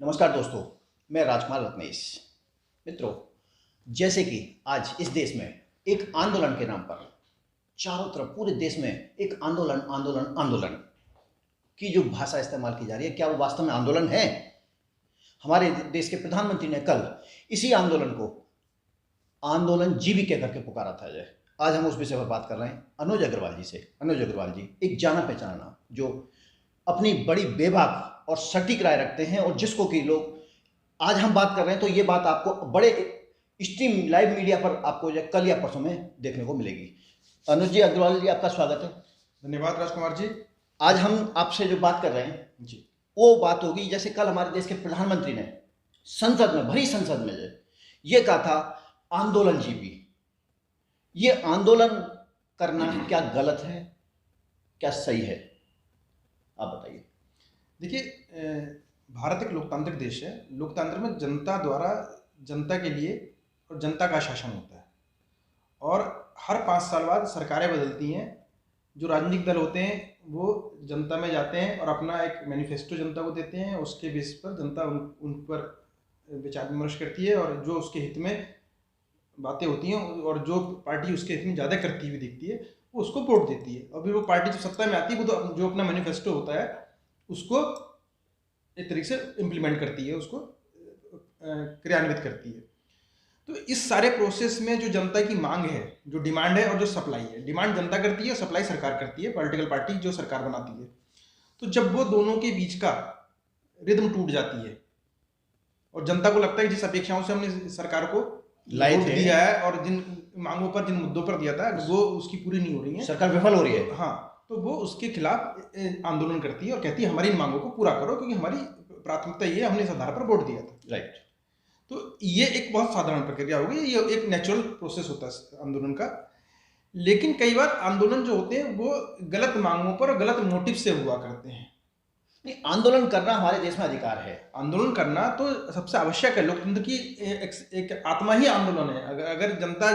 नमस्कार दोस्तों, मैं राजकुमार रत्नेश। मित्रों, जैसे कि आज इस देश में एक आंदोलन के नाम पर चारों तरफ पूरे देश में एक आंदोलन आंदोलन आंदोलन की जो भाषा इस्तेमाल की जा रही है, क्या वो वास्तव में आंदोलन है? हमारे देश के प्रधानमंत्री ने कल इसी आंदोलन को आंदोलन जीवी कह करके पुकारा था। जय आज हम उस विषय पर बात कर रहे हैं अनुज अग्रवाल जी से। अनुज अग्रवाल जी एक जाना पहचाना नाम, जो अपनी बड़ी बेबाक और सटीक राय रखते हैं, और जिसको कि लोग आज हम बात कर रहे हैं तो ये बात आपको बड़े स्ट्रीम लाइव मीडिया पर आपको कल या परसों में देखने को मिलेगी। अनुज जी अग्रवाल जी, आपका स्वागत है। धन्यवाद राजकुमार जी। आज हम आपसे जो बात कर रहे हैं जी, वो बात होगी जैसे कल हमारे देश के प्रधानमंत्री ने संसद में, भरी संसद में ये कहा था आंदोलन जीवी। ये आंदोलन करना क्या गलत है, क्या सही है? आप बताइए। देखिए, भारत एक लोकतांत्रिक देश है। लोकतंत्र में जनता द्वारा जनता के लिए और जनता का शासन होता है, और हर 5 साल बाद सरकारें बदलती हैं। जो राजनीतिक दल होते हैं वो जनता में जाते हैं और अपना एक मैनिफेस्टो जनता को देते हैं। उसके बेस पर जनता उन पर विचार विमर्श करती है, और जो उसके हित में बातें होती हैं और जो पार्टी उसके हित में ज़्यादा करती हुई दिखती है वो उसको वोट देती है। और फिर वो पार्टी जो सत्ता में आती है वो तो जो अपना मैनिफेस्टो होता है उसको एक तरीके से इम्प्लीमेंट करती है, उसको क्रियान्वित करती है। तो इस सारे प्रोसेस में जो जनता की मांग है, जो डिमांड है और जो सप्लाई है, डिमांड जनता करती है, सप्लाई सरकार करती है, पॉलिटिकल पार्टी जो सरकार बनाती है। तो जब वो दोनों के बीच का रिदम टूट जाती है और जनता को लगता है जिस अपेक्षाओं से हमने सरकार को वोट दिया है और जिन मांगों पर, जिन मुद्दों पर दिया था, वो उसकी पूरी नहीं हो रही है, सरकार विफल हो रही है, हाँ, तो वो उसके खिलाफ आंदोलन करती है और कहती है हमारी इन मांगों को पूरा करो, क्योंकि हमारी प्राथमिकता ये, हमने इस आधार पर वोट दिया था। राइट। तो ये एक बहुत साधारण प्रक्रिया होगी, ये एक नेचुरल प्रोसेस होता है आंदोलन का। लेकिन कई बार आंदोलन जो होते हैं वो गलत मांगों पर और गलत मोटिव से हुआ करते हैं। नहीं, आंदोलन करना हमारे देश में अधिकार है। आंदोलन करना तो सबसे आवश्यक है। लोकतंत्र की एक आत्मा ही आंदोलन है। अगर जनता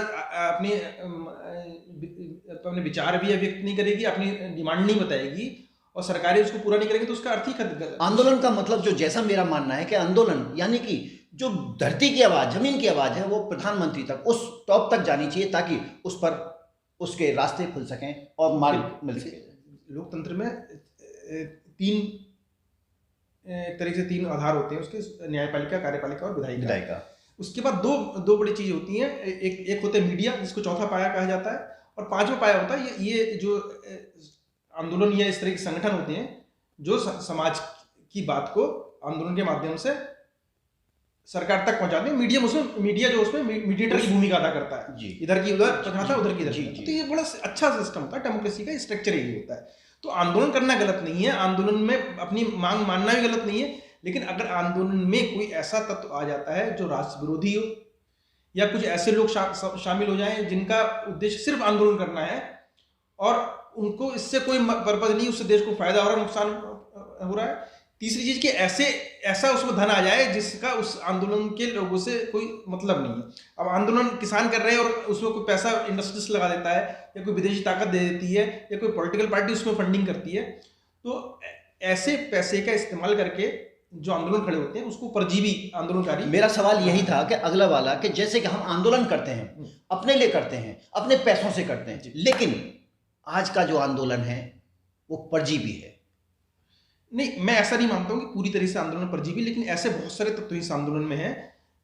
अपने विचार भी व्यक्त नहीं करेगी, अपनी डिमांड नहीं बताएगी और सरकारें उसको पूरा नहीं करेंगी, तो उसका अर्थ ही आंदोलन का मतलब, जो जैसा मेरा मानना है कि आंदोलन यानी कि जो धरती की आवाज, जमीन की आवाज है, वो प्रधानमंत्री तक, उस टॉप तक जानी चाहिए, ताकि उस पर उसके रास्ते खुल सकें और मार्ग मिल सके। लोकतंत्र में एक तरीके से 3 आधार होते हैं उसके, न्यायपालिका, कार्यपालिका और विधायिका। उसके बाद दो बड़ी चीज़ होती हैं। एक होता है मीडिया, जिसको चौथा पाया कहा जाता है, और 5वां पाया होता है ये जो आंदोलन या इस तरह के संगठन होते हैं जो समाज की बात को आंदोलन के माध्यम से सरकार तक पहुंचाते हैं। मीडिया जो उसमें मीडिएटर की भूमिका अदा करता है जी, इधर की उधर पहुंचाता, उधर की इधर। तो ये बड़ा अच्छा सिस्टम होता है, डेमोक्रेसी का स्ट्रक्चर यही होता है। तो आंदोलन करना गलत नहीं है, आंदोलन में अपनी मांग मानना भी गलत नहीं है। लेकिन अगर आंदोलन में कोई ऐसा तत्व आ जाता है जो राष्ट्र विरोधी हो, या कुछ ऐसे लोग शामिल हो जाएं जिनका उद्देश्य सिर्फ आंदोलन करना है और उनको इससे कोई पर्पज नहीं, उससे देश को फायदा हो रहा है, नुकसान हो रहा है। तीसरी चीज कि ऐसा उसमें धन आ जाए जिसका उस आंदोलन के लोगों से कोई मतलब नहीं है। अब आंदोलन किसान कर रहे हैं और उसमें कोई पैसा इंडस्ट्रीज लगा देता है, या कोई विदेशी ताकत दे देती है, या कोई पॉलिटिकल पार्टी उसमें फंडिंग करती है, तो ऐसे पैसे का इस्तेमाल करके जो आंदोलन खड़े होते हैं उसको परजीवी आंदोलनकारी। मेरा सवाल यही था कि अगला वाला, कि जैसे कि हम आंदोलन करते हैं, अपने लिए करते हैं, अपने पैसों से करते हैं, लेकिन आज का जो आंदोलन है वो परजीवी है। नहीं, मैं ऐसा नहीं मानता हूँ कि पूरी तरह से आंदोलन परजीवी, लेकिन ऐसे बहुत सारे तत्व इस आंदोलन में हैं।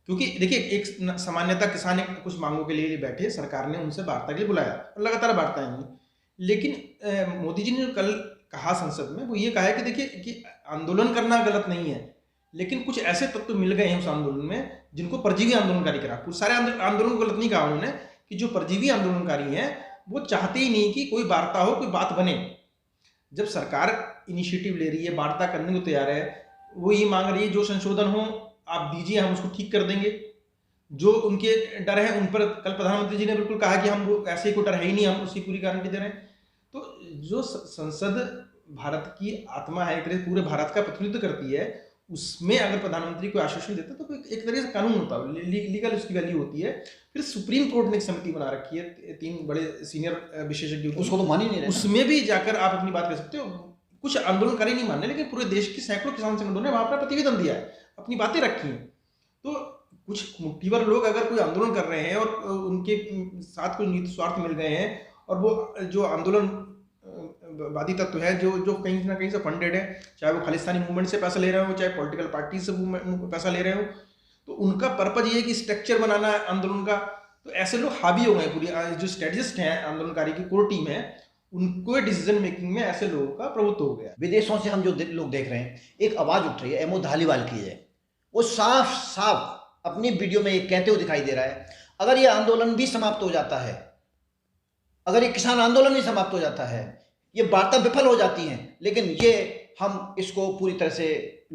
क्योंकि देखिए, एक सामान्यतः किसान कुछ मांगों के लिए बैठे, सरकार ने उनसे वार्ता के लिए बुलाया और लगातार वार्ता आएंगी। लेकिन मोदी जी ने जो कल कहा संसद में, वो ये कहा है कि देखिए कि आंदोलन करना गलत नहीं है, लेकिन कुछ ऐसे तत्व मिल गए हैं उस आंदोलन में जिनको परजीवी आंदोलनकारी करा। सारे आंदोलन को गलत नहीं कहा उन्होंने, कि जो परजीवी आंदोलनकारी हैं वो चाहते ही नहीं कि कोई वार्ता हो, कोई बात बने। जब सरकार इनिशिएटिव ले रही है, वार्ता करने को तैयार है, वो ये मांग रही है जो संशोधन हो आप दीजिए, हम उसको ठीक कर देंगे। जो उनके डर है उन पर कल प्रधानमंत्री जी ने बिल्कुल कहा कि हम वो ऐसे कोई डर है ही नहीं, हम उसकी पूरी गारंटी दे रहे हैं। तो जो संसद भारत की आत्मा है, एक तरह से पूरे भारत का प्रतिनिधित्व करती है, उसमें अगर प्रधानमंत्री को आश्वासन देते तो एक तरीके से कानून होता है, लीगल उसकी वैल्यू होती है। फिर सुप्रीम कोर्ट ने एक समिति बना रखी है 3 बड़े सीनियर विशेषज्ञ, उसको तो मान ही नहीं रहे। उसमें भी जाकर आप अपनी बात कर सकते हो। कुछ आंदोलनकारी नहीं मानने, लेकिन पूरे देश की सैकड़ों किसान संगठनों ने वहां पर प्रतिवेदन दिया है। अपनी बातें रखी हैं। तो कुछ मुट्ठीभर लोग अगर कोई आंदोलन कर रहे हैं और उनके साथ कुछ नीति स्वार्थ मिल गए हैं, और वो जो आंदोलन वादी तत्व है जो कहीं ना कहीं से फंडेड है, चाहे वो खालिस्तानी मूवमेंट से पैसा ले रहे हो, चाहे पॉलिटिकल पार्टी से पैसा ले रहे हो, तो उनका पर्पज ये है कि स्ट्रक्चर बनाना है आंदोलन का। तो ऐसे लोग हावी हो गए, पूरी जो स्ट्रेटजिस्ट हैं आंदोलनकारी की कोर टीम है, उनको डिसीजन मेकिंग में ऐसे लोगों का प्रभुत्व हो गया। विदेशों से हम जो लोग देख रहे हैं, एक आवाज उठ रही है एमओ धालीवाल की है, वो साफ साफ अपनी वीडियो में ये कहते हुए दिखाई दे रहा है, अगर ये आंदोलन भी समाप्त हो जाता है, अगर ये किसान आंदोलन भी समाप्त हो जाता है, ये वार्ता विफल हो जाती है, लेकिन ये हम इसको पूरी तरह से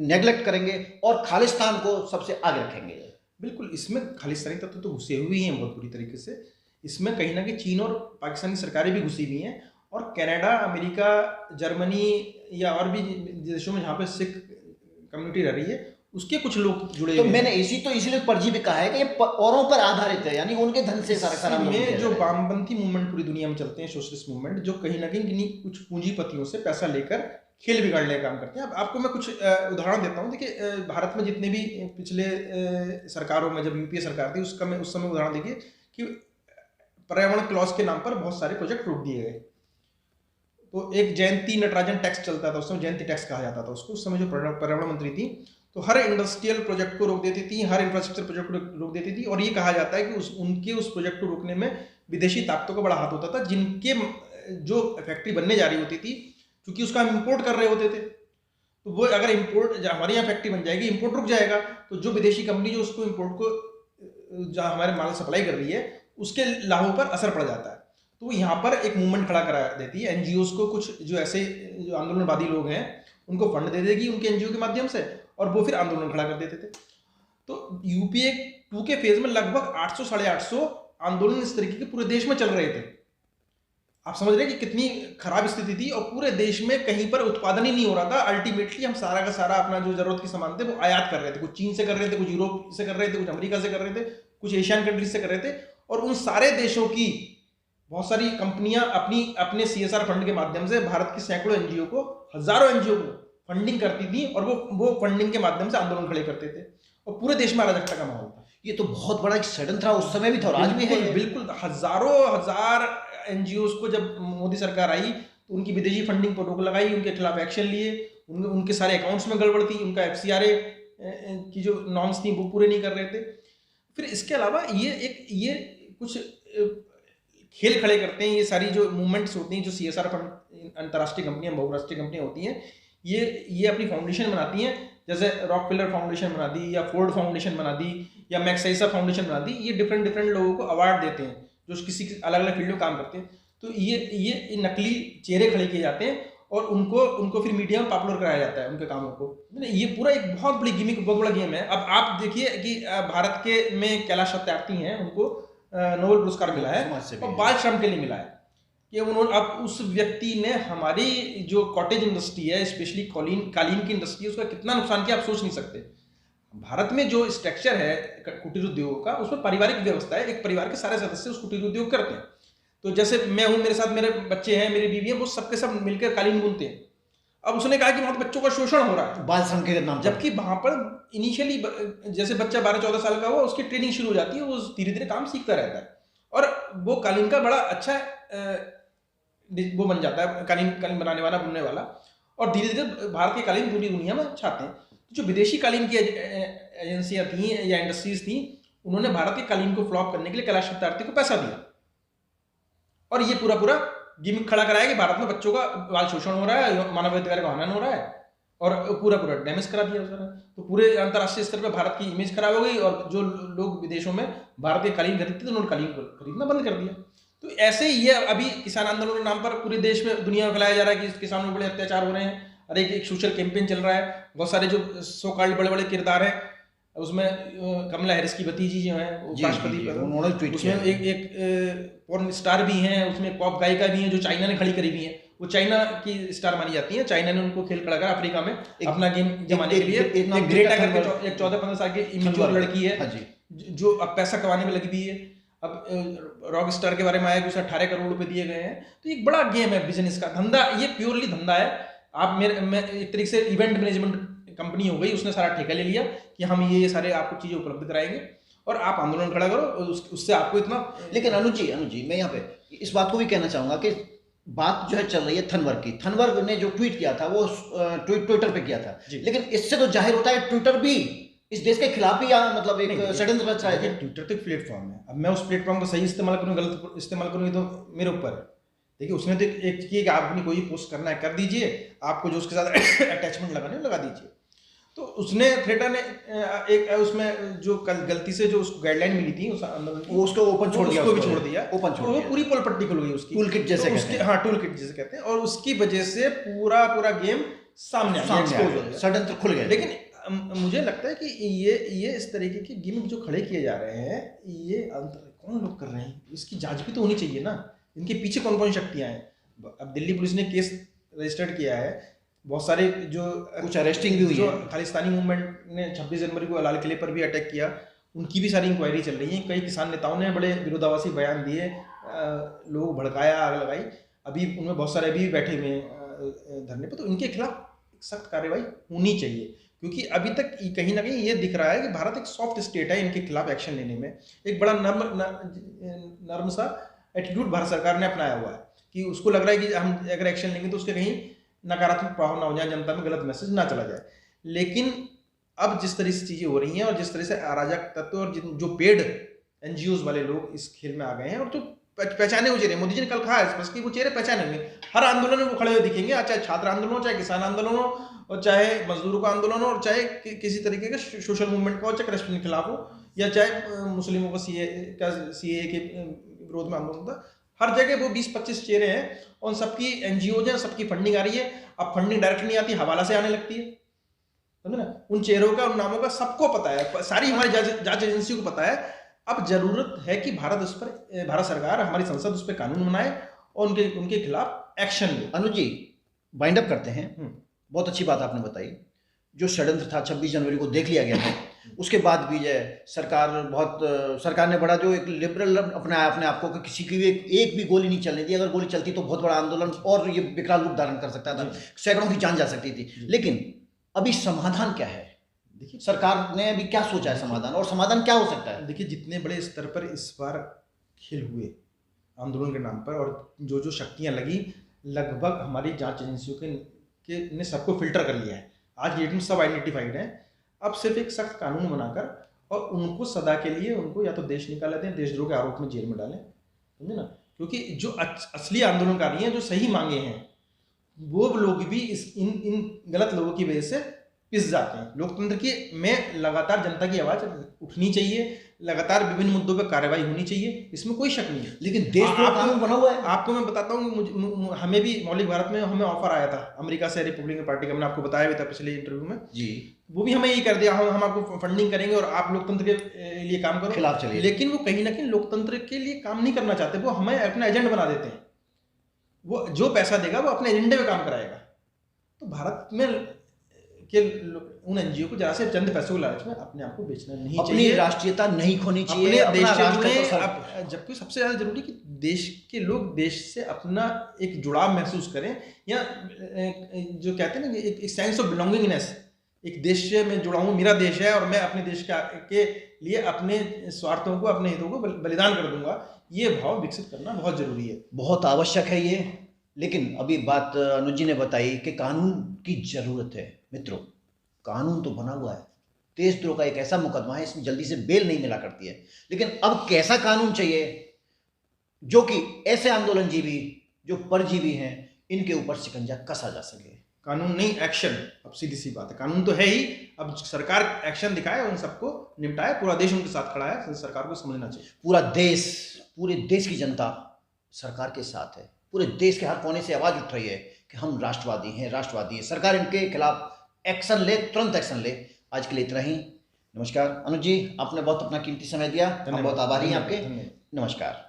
नेग्लेक्ट करेंगे और खालिस्तान को सबसे आगे रखेंगे। बिल्कुल, इसमें खालिस्तानी तत्व तो घुसे हुए ही हैं बहुत बुरी तरीके से। इसमें कहीं ना कहीं चीन और पाकिस्तानी सरकारें भी घुसी हुई हैं, और कनाडा, अमेरिका, जर्मनी या और भी देशों में जहाँ पे सिख कम्युनिटी रह रही है, उसके कुछ लोग जुड़े तो हुए मैंने इसलिए परजी भी कहा है कि ये औरों पर आधारित है, यानी उनके धन से सारा में जो वामपंथी मूवमेंट पूरी दुनिया में चलते हैं, सोशलिस्ट मूवमेंट, जो कहीं ना कहीं कुछ पूंजीपतियों से पैसा लेकर खेल बिगाड़ने का काम करते हैं। अब आपको मैं कुछ उदाहरण देता हूँ। देखिए, भारत में जितने भी पिछले सरकारों में, जब यूपीए सरकार थी, उस समय उदाहरण देखिए कि पर्यावरण क्लॉज के नाम पर बहुत सारे प्रोजेक्ट रोक दिए गए। तो एक जयंती नटराजन टैक्स चलता था, उस समय जयंती टैक्स कहा जाता था उसको। उस समय जो पर्यावरण मंत्री थी, तो हर इंडस्ट्रियल प्रोजेक्ट को रोक देती थी, हर इंफ्रास्ट्रक्चर प्रोजेक्ट को रोक देती थी, और ये कहा जाता है कि उस प्रोजेक्ट को रोकने में विदेशी ताकतों का बड़ा हाथ होता था, जिनके जो फैक्ट्री बनने जा रही होती थी, क्योंकि उसका हम इंपोर्ट कर रहे होते थे, तो वो अगर इंपोर्ट, हमारे यहाँ फैक्ट्री बन जाएगी, इंपोर्ट रुक जाएगा, तो जो विदेशी कंपनी जो उसको इंपोर्ट को जहाँ हमारे माल सप्लाई कर रही है, उसके लाभों पर असर पड़ जाता है। तो यहाँ पर एक मूवमेंट खड़ा करा देती है एनजीओज को, कुछ जो ऐसे जो आंदोलनवादी लोग हैं उनको फंड दे देगी उनके एनजीओ के माध्यम से, और वो फिर आंदोलन खड़ा कर देते थे। तो यूपीए 2 के फेज में लगभग 800 साढ़े 800 आंदोलन इस तरीके के पूरे देश में चल रहे थे। आप समझ रहे हैं कि कितनी खराब स्थिति थी, और पूरे देश में कहीं पर उत्पादन ही नहीं हो रहा था। अल्टीमेटली हम सारा का सारा अपना जो जरूरत की सामान थे वो आयात कर रहे थे, कुछ चीन से कर रहे थे, कुछ यूरोप से कर रहे थे, कुछ अमेरिका से कर रहे थे, कुछ एशियन कंट्रीज से कर रहे थे, और उन सारे देशों की बहुत सारी कंपनियां अपने सीएसआर फंड के माध्यम से भारत की सैकड़ों एनजीओ को, हजारों एनजीओ को फंडिंग करती थी, और वो फंडिंग के माध्यम से आंदोलन खड़े करते थे, और पूरे देश में अराजकता का माहौल था। ये तो बहुत बड़ा एक सडन था, उस समय भी था और आज भी है। बिल्कुल, हजारों हजार एनजीओ को जब मोदी सरकार आई तो उनकी विदेशी फंडिंग पर रोक लगाई, उनके खिलाफ एक्शन लिए, उनके सारे अकाउंट्स में गड़बड़ थी, उनका एफसीआरए की जो नॉर्म्स थी वो पूरे नहीं कर रहे थे। फिर इसके अलावा ये कुछ खेल खड़े करते हैं, ये सारी जो मूवमेंट्स होती हैं, जो सीएसआर फंड, अंतर्राष्ट्रीय कंपनियां, बहुराष्ट्रीय कंपनियां होती हैं, ये अपनी फाउंडेशन बनाती हैं, जैसे रॉकफेलर फाउंडेशन बना दी, या फोर्ड फाउंडेशन बना दी, या मैक्साइसा फाउंडेशन बना दी। ये डिफरेंट लोगों को अवार्ड देते हैं जो किसी अलग अलग फील्ड में काम करते हैं। तो ये नकली चेहरे खड़े किए जाते हैं, और उनको फिर मीडिया में पॉपुलर कराया जाता है उनके कामों को। ये पूरा एक बहुत बड़ी गिमिक, बहुत बड़ा गेम है। अब आप देखिए कि भारत के में कैलाश सत्यार्थी हैं, उनको नोबेल पुरस्कार मिला है, और बाल श्रम के लिए मिला है कि उन्होंने, अब उस व्यक्ति ने हमारी जो कॉटेज इंडस्ट्री है, स्पेशली कालीन की इंडस्ट्री है, उसका कितना नुकसान किया आप सोच नहीं सकते। भारत में जो स्ट्रक्चर है कुटीर उद्योग का, उसमें पारिवारिक व्यवस्था है, एक परिवार के सारे सदस्य उस कुटीर उद्योग करते हैं। तो जैसे मैं हूँ, मेरे साथ मेरे बच्चे हैं, मेरी बीवी है, वो सबके सब मिलकर कालीन बुनते हैं। अब उसने कहा कि वहाँ बच्चों का शोषण हो रहा है बाल श्रम के नाम, जबकि वहाँ पर इनिशियली जैसे बच्चा 12-14 साल का हुआ, उसकी ट्रेनिंग शुरू हो जाती है, वो धीरे धीरे काम सीखता रहता है, और वो कालीन का बड़ा अच्छा वो बन जाता है, कालीन बनाने वाला, बुनने वाला, और धीरे धीरे भारत के कालीन पूरी दुनिया में छाते हैं। जो विदेशी कालीन की एजेंसियां थी या इंडस्ट्रीज थी, उन्होंने भारत के कालीन को फ्लॉप करने के लिए कैलाश सत्यार्थी को पैसा दिया, और ये पूरा गिमिक खड़ा कराया कि भारत में बच्चों का बाल शोषण हो रहा है, मानवाधिकार का हनन हो रहा है, और पूरा डैमेज करा दिया उसने। तो पूरे अंतर्राष्ट्रीय स्तर पर भारत की इमेज खराब हो गई, और जो लोग विदेशों में भारत के कालीन खरीदते थे, उन्होंने कालीन खरीदना बंद कर दिया। तो ऐसे ही ये अभी किसान आंदोलन के नाम पर पूरे देश में, दुनिया में फैलाया जा रहा है कि किसानों में बड़े अत्याचार हो रहे हैं, और एक सोशल कैंपेन चल रहा है। बहुत सारे जो सो कॉल्ड बड़े किरदार हैं, उसमें कमला हैरिस की भतीजी जो है राष्ट्रपति, उन्होंने ट्वीट किया, उसमें एक पॉर्न स्टार भी हैं, उसमें पॉप गायिका भी हैं जो चाइना ने खड़ी करी हुई है, वो चाइना की स्टार मानी जाती है। चाइना ने उनको खेल खड़ा कर अफ्रीका में अपना गेम जमाने के लिए एक ग्रेटा करके एक 14-15 साल की इमेच्योर लड़की है जो अब पैसा कमाने में लगी हुई है। अब रॉक स्टार के बारे में आया कि उसे 18 करोड़ रुपए दिए गए हैं। तो एक बड़ा गेम है बिजनेस का, धंधा, ये प्योरली धंधा है। आप मैं एक तरीके से इवेंट मैनेजमेंट कंपनी हो गई, उसने सारा ठेका ले लिया कि हम ये सारे आपको चीज़ें उपलब्ध कराएंगे और आप आंदोलन खड़ा करो और उससे आपको इतना। लेकिन अनुज जी मैं यहाँ पे इस बात को भी कहना चाहूँगा कि बात जो है चल रही है थनवर्ग की। थनवर्ग ने जो ट्वीट किया था वो ट्विटर पे किया था, लेकिन इससे तो जाहिर होता है ट्विटर भी इस देश के खिलाफ ही मतलब एक षड्यंत्र रच रहा है। ट्विटर तो एक प्लेटफॉर्म है, अब मैं उस प्लेटफॉर्म का सही इस्तेमाल करूँ गलत इस्तेमाल करूँ तो मेरे ऊपर है। देखिए उसने तो एक किया कि आप अपनी कोई पोस्ट करना है कर दीजिए, आपको जो उसके साथ अटैचमेंट लगाने लगा दीजिए। तो उसने थ्रेटर ने एक उसमें जो गलती से जो उसको गाइडलाइन मिली थी वो उसको ओपन छोड़ दिया, उसको भी छोड़ दिया, ओपन छोड़ दिया, पूरी पोल पट्टी खुल गई उसकी, टूल किट जैसे कहते हैं। हाँ टूल किट जैसे कहते हैं, और उसकी वजह से पूरा गेम सामने आ गया, षड्यंत्र खुल गया। लेकिन मुझे लगता है कि ये इस तरीके के गिमिक जो खड़े किए जा रहे हैं, ये कौन लोग कर रहे हैं, इसकी जांच भी तो होनी चाहिए ना, इनके पीछे कौन कौन शक्तियां हैं। अब दिल्ली पुलिस ने केस रजिस्टर्ड किया है, बहुत सारे जो कुछ अरेस्टिंग भी हुई है, खालिस्तानी मूवमेंट ने 26 जनवरी को लाल किले पर भी अटैक किया, उनकी भी सारी इंक्वायरी चल रही है। कई किसान नेताओं ने बड़े विरोधाभासी बयान दिए, लोग भड़काया, आग लगाई, अभी उनमें बहुत सारे अभी बैठे हुए धरने पर। तो इनके खिलाफ सख्त कार्रवाई होनी चाहिए, क्योंकि अभी तक कहीं ना कहीं ये दिख रहा है कि भारत एक सॉफ्ट स्टेट है, इनके खिलाफ एक्शन लेने में एक बड़ा नर्म सा एटीट्यूड भारत सरकार ने अपनाया हुआ है, कि उसको लग रहा है कि हम अगर एक्शन लेंगे तो उसके कहीं नकारात्मक प्रभाव ना हो जाए, जनता में गलत मैसेज ना चला जाए। लेकिन अब जिस तरह से चीज़ें हो रही हैं और जिस तरह से अराजक तत्व और जो पेड एनजीओज वाले लोग इस खेल में आ गए हैं, और जो पहचाने हुए चेहरे, मोदी जी ने कल कहा है कि वो चेहरे पहचानेंगे, हर आंदोलन में वो खड़े हुए दिखेंगे, चाहे छात्र आंदोलन हो, चाहे किसान आंदोलन हो, और चाहे मजदूरों का आंदोलन हो, और चाहे किसी तरीके का सोशल मूवमेंट का हो, चाहे करप्शन के खिलाफ हो, या चाहे मुस्लिमों का सीए के विरोध में आंदोलन था, हर जगह वो 20-25 चेहरे हैं, और सबकी एनजीओज हैं, सबकी फंडिंग आ रही है। अब फंडिंग डायरेक्ट नहीं आती, हवाला से आने लगती है, समझे ना, उन चेहरों का, उन नामों का सबको पता है, सारी हमारी जांच एजेंसी को पता है। अब जरूरत है कि भारत सरकार, हमारी संसद उस पर कानून बनाए और उनके खिलाफ एक्शन ले। अनुज जी वाइंड अप करते हैं। बहुत अच्छी बात आपने बताई, जो षड्यंत्र था 26 जनवरी को देख लिया गया था, उसके बाद भी जो सरकार ने बड़ा जो एक लिबरल अपनाया अपने आप को, कि किसी की भी एक भी गोली नहीं चलने दी, अगर गोली चलती तो बहुत बड़ा आंदोलन और ये विकराल रूप धारण कर सकता था, सैकड़ों की जान जा सकती थी। लेकिन अभी समाधान क्या है? देखिए सरकार ने अभी क्या सोचा है समाधान, और समाधान क्या हो सकता है? देखिए जितने बड़े स्तर पर इस बार खेल हुए आंदोलन के नाम पर, और जो शक्तियां लगी, लगभग हमारी जांच एजेंसियों ने सबको फिल्टर कर लिया है। आज ये टीम सब आइडेंटिफाइड है। अब सिर्फ एक सख्त कानून बनाकर और उनको सदा के लिए उनको या तो देश निकाला दें, देशद्रोह के आरोप में जेल में डालें, समझे ना, क्योंकि जो असली आंदोलनकारी हैं, जो सही मांगे हैं, वो लोग भी इन गलत लोगों की वजह से पिस जाते हैं। लोकतंत्र की में लगातार जनता की आवाज उठनी चाहिए, लगातार विभिन्न मुद्दों पर कार्रवाई होनी चाहिए, इसमें कोई शक नहीं है। लेकिन देशद्रोह कानून बना हुआ है। आपको मैं बताता हूँ, हमें भी मौलिक भारत में हमें ऑफर आया था अमेरिका से, रिपब्लिकन पार्टी का, मैंने आपको बताया भी था पिछले इंटरव्यू में जी, वो भी हमें यही कर दिया, हम आपको फंडिंग करेंगे और आप लोकतंत्र के लिए काम करो, खिलाफ चलिए। लेकिन वो कहीं ना कहीं लोकतंत्र के लिए काम नहीं करना चाहते, वो हमें अपना एजेंट बना देते हैं। वो जो पैसा देगा वो अपने एजेंडे में काम कराएगा। तो भारत में कि उन एनजीओ को जरा से चंद पैसों के लालच में अपने आप को बेचना नहीं चाहिए, अपनी राष्ट्रीयता नहीं खोनी चाहिए, अपने देश से। जबकि सबसे ज्यादा जरूरी कि देश के लोग देश से अपना एक जुड़ाव महसूस करें, या जो कहते हैं ना, एक सेंस ऑफ बिलोंगिंगनेस, एक देश से मैं जुड़ा हूँ, मेरा देश है और मैं अपने देश के लिए अपने स्वार्थों को, अपने हितों को बलिदान कर दूंगा, ये भाव विकसित करना बहुत जरूरी है, बहुत आवश्यक है ये। लेकिन अभी बात अनुज जी ने बताई कि कानून की जरूरत है। मित्रों, कानून तो बना हुआ है, देशद्रोह का एक ऐसा मुकदमा है, इसमें जल्दी से बेल नहीं मिला करती है, लेकिन अब कैसा कानून चाहिए जो कि ऐसे आंदोलनजीवी जो परजीवी हैं, इनके ऊपर शिकंजा कसा जा सके। कानून नहीं, एक्शन। अब सीधी सी बात है, कानून तो है ही, अब सरकार एक्शन दिखाए, उन सबको निपटाए, पूरा देश उनके साथ खड़ा है, सरकार को समझना चाहिए। पूरे देश की जनता सरकार के साथ है, पूरे देश के हर कोने से आवाज उठ रही है कि हम राष्ट्रवादी हैं। सरकार इनके खिलाफ एक्शन ले, तुरंत एक्शन ले। आज के लिए इतना ही। नमस्कार अनुज जी, आपने बहुत अपना कीमती समय दिया, हम बहुत आभारी हैं आपके। नमस्कार।